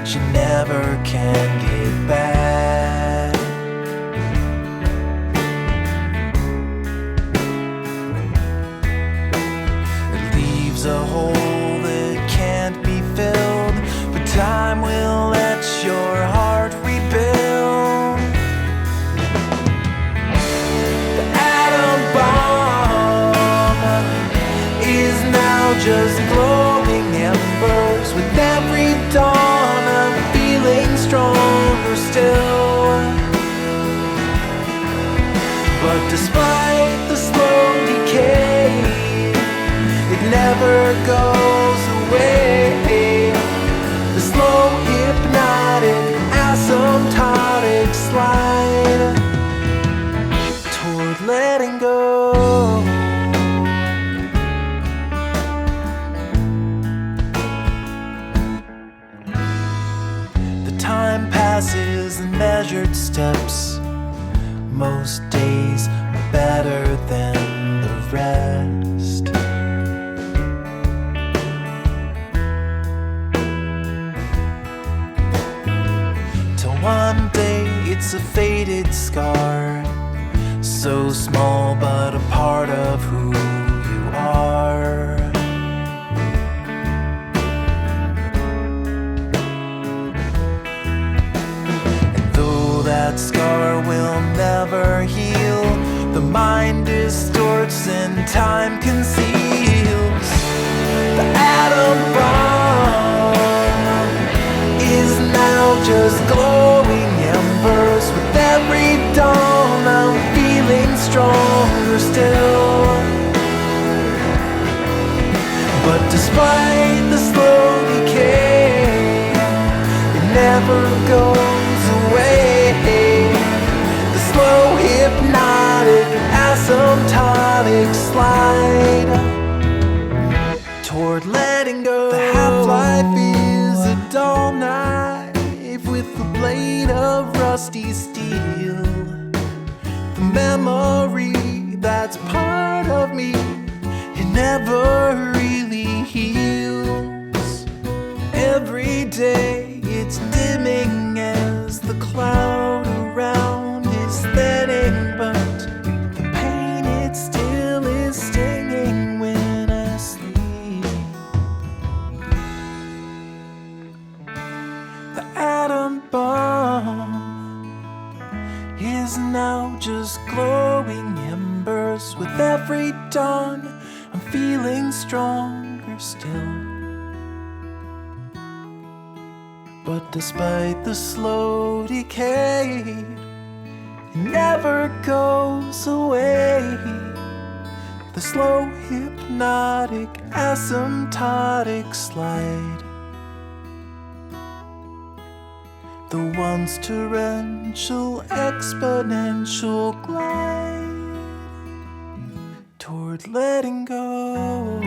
that you never can get back. It leaves a hole that can't be filled, but time will let your heart rebuild. The atom bomb is now just glowing embers. With every dawn I'm feeling stronger still. But despite the slow decay, it never goes away. The slow hypnotic asymptotic slide toward letting go. Time passes in measured steps. Most days are better than the rest. Till one day it's a faded scar, so small but a part of who you are. That scar will never heal. The mind distorts and time conceals. The atom bomb is now just glowing embers. With every dawn I'm feeling stronger still. But despite the slow decay, it never goes away. The slow hypnotic asymptotic slide toward letting go. The half-life is a dull knife with a blade of rusty steel. The memory that's part of me, it never really heals. Every day it's dimming as the cloud around is thinning, but the pain, it still is stinging when I sleep. The atom bomb is now just glowing embers. With every dawn I'm feeling stronger still. But despite the slow decay, it never goes away. The slow hypnotic asymptotic slide, the once torrential exponential glide toward letting go.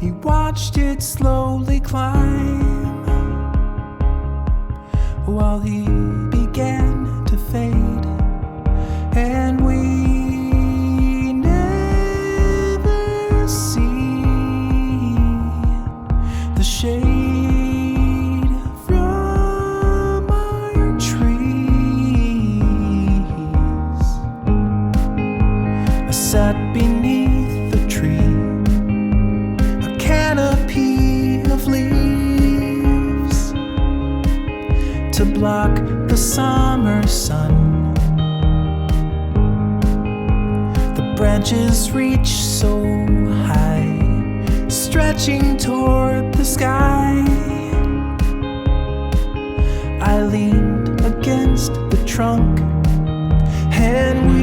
He watched it slowly climb while he began to fade, and we never see the shade from our trees. I sat beneath the tree, a canopy of leaves to block the summer sun. The branches reach so high, stretching toward the sky. I leaned against the trunk and we